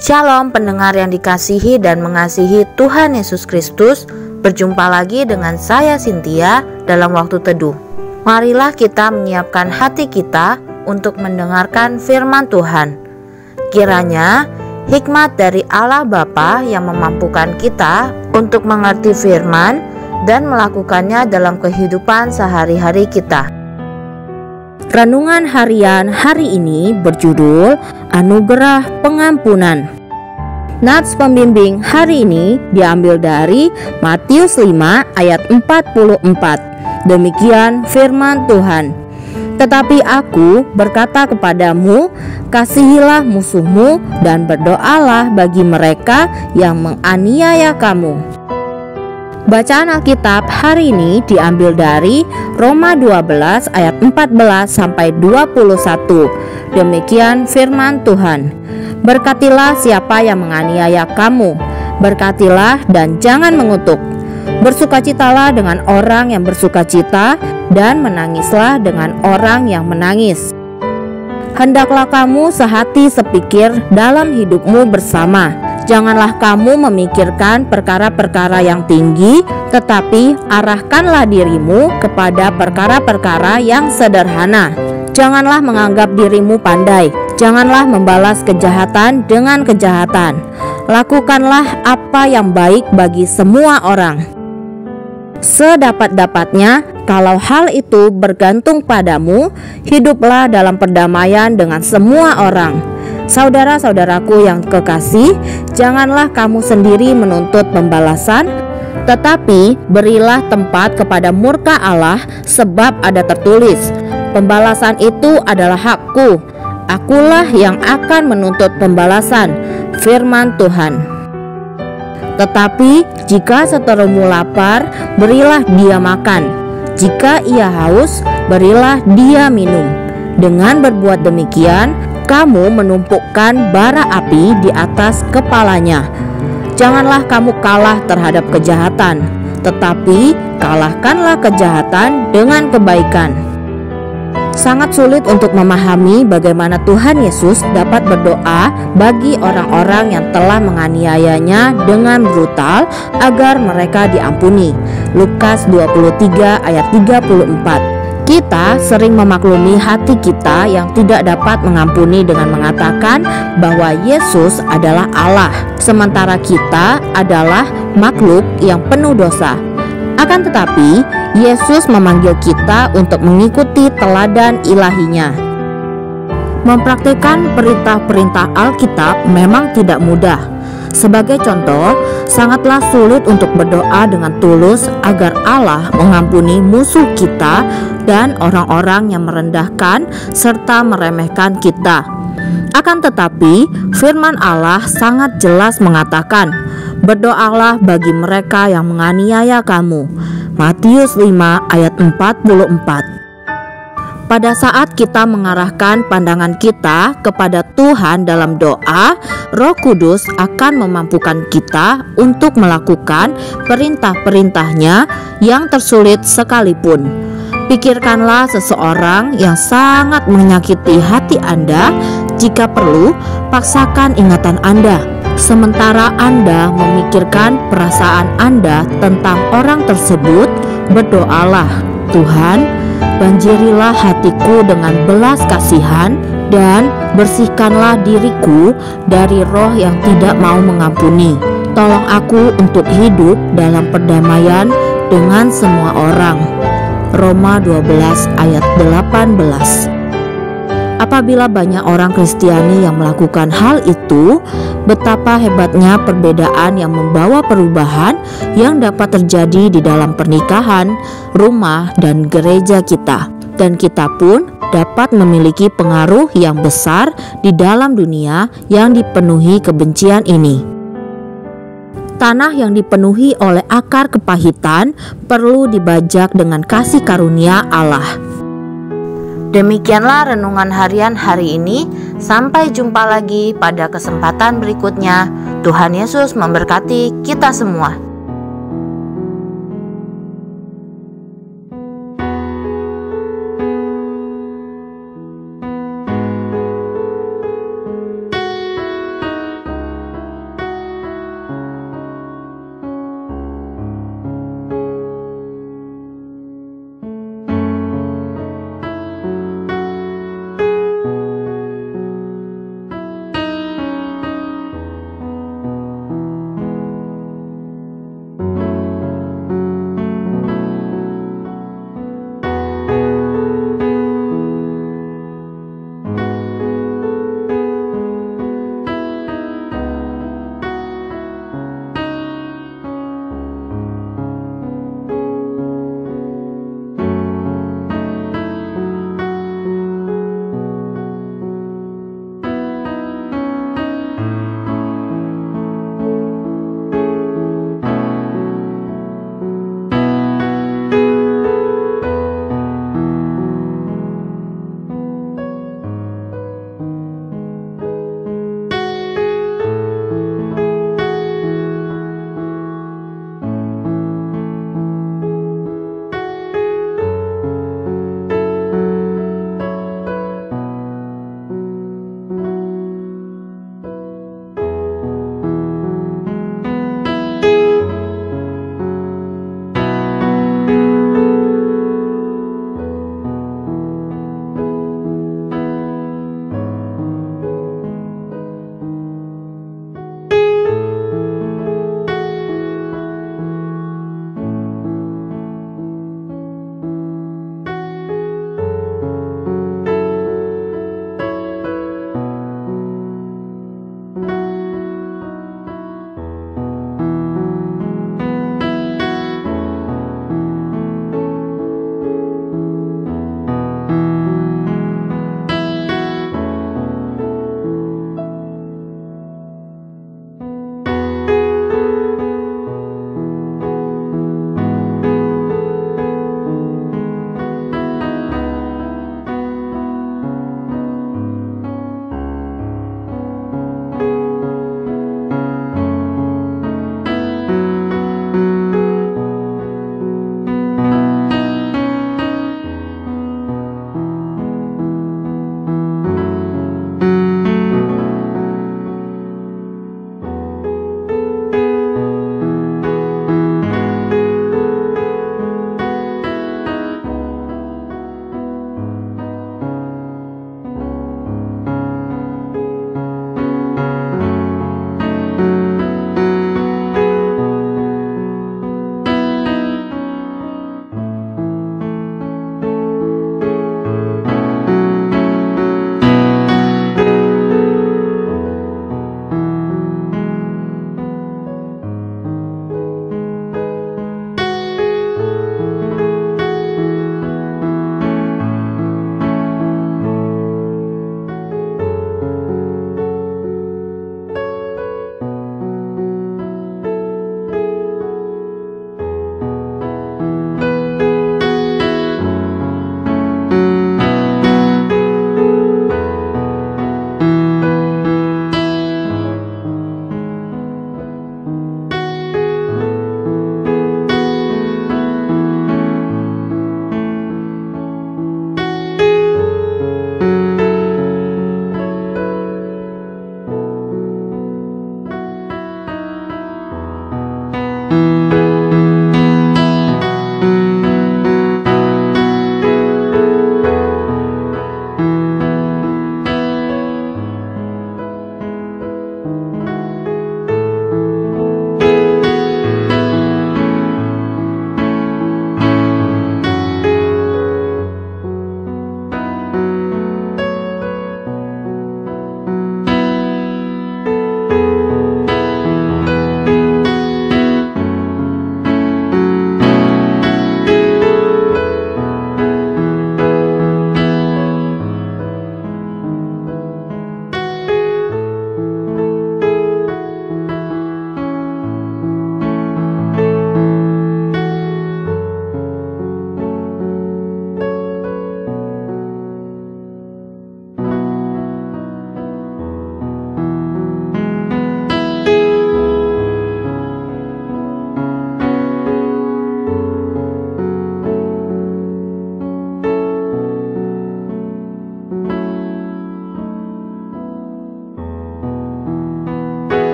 Shalom pendengar yang dikasihi dan mengasihi Tuhan Yesus Kristus. Berjumpa lagi dengan saya Cynthia dalam waktu teduh. Marilah kita menyiapkan hati kita untuk mendengarkan firman Tuhan. Kiranya hikmat dari Allah Bapa yang memampukan kita untuk mengerti firman dan melakukannya dalam kehidupan sehari-hari kita. Renungan harian hari ini berjudul Anugerah Pengampunan. Nats pembimbing hari ini diambil dari Matius 5 ayat 44. Demikian firman Tuhan. Tetapi aku berkata kepadamu, kasihilah musuhmu dan berdoalah bagi mereka yang menganiaya kamu. Bacaan Alkitab hari ini diambil dari Roma 12 ayat 14 sampai 21. Demikian firman Tuhan. Berkatilah siapa yang menganiaya kamu, berkatilah dan jangan mengutuk. Bersukacitalah dengan orang yang bersukacita dan menangislah dengan orang yang menangis. Hendaklah kamu sehati sepikir dalam hidupmu bersama. Janganlah kamu memikirkan perkara-perkara yang tinggi, tetapi arahkanlah dirimu kepada perkara-perkara yang sederhana. Janganlah menganggap dirimu pandai. Janganlah membalas kejahatan dengan kejahatan. Lakukanlah apa yang baik bagi semua orang. Sedapat-dapatnya, kalau hal itu bergantung padamu, hiduplah dalam perdamaian dengan semua orang. Saudara-saudaraku yang kekasih, janganlah kamu sendiri menuntut pembalasan, tetapi berilah tempat kepada murka Allah, sebab ada tertulis, pembalasan itu adalah hakku, akulah yang akan menuntut pembalasan, firman Tuhan. Tetapi jika seterumu lapar, berilah dia makan, jika ia haus, berilah dia minum. Dengan berbuat demikian, kamu menumpukkan bara api di atas kepalanya. Janganlah kamu kalah terhadap kejahatan, tetapi kalahkanlah kejahatan dengan kebaikan. Sangat sulit untuk memahami bagaimana Tuhan Yesus dapat berdoa bagi orang-orang yang telah menganiayanya dengan brutal agar mereka diampuni. Lukas 23 ayat 34. Kita sering memaklumi hati kita yang tidak dapat mengampuni dengan mengatakan bahwa Yesus adalah Allah, sementara kita adalah makhluk yang penuh dosa. Akan tetapi, Yesus memanggil kita untuk mengikuti teladan ilahinya. Mempraktikkan perintah-perintah Alkitab memang tidak mudah. Sebagai contoh, sangatlah sulit untuk berdoa dengan tulus agar Allah mengampuni musuh kita dan orang-orang yang merendahkan serta meremehkan kita. Akan tetapi, firman Allah sangat jelas mengatakan, berdoalah bagi mereka yang menganiaya kamu. Matius 5 ayat 44. Pada saat kita mengarahkan pandangan kita kepada Tuhan dalam doa, Roh Kudus akan memampukan kita untuk melakukan perintah-perintahnya yang tersulit sekalipun. Pikirkanlah seseorang yang sangat menyakiti hati Anda. Jika perlu, paksakan ingatan Anda. Sementara Anda memikirkan perasaan Anda tentang orang tersebut, berdoalah, Tuhan, banjirilah hatiku dengan belas kasihan dan bersihkanlah diriku dari roh yang tidak mau mengampuni. Tolong aku untuk hidup dalam perdamaian dengan semua orang. Roma 12 ayat 18. Apabila banyak orang Kristiani yang melakukan hal itu, betapa hebatnya perbedaan yang membawa perubahan yang dapat terjadi di dalam pernikahan, rumah, dan gereja kita. Dan kita pun dapat memiliki pengaruh yang besar di dalam dunia yang dipenuhi kebencian ini. Tanah yang dipenuhi oleh akar kepahitan perlu dibajak dengan kasih karunia Allah. Demikianlah renungan harian hari ini. Sampai jumpa lagi pada kesempatan berikutnya. Tuhan Yesus memberkati kita semua.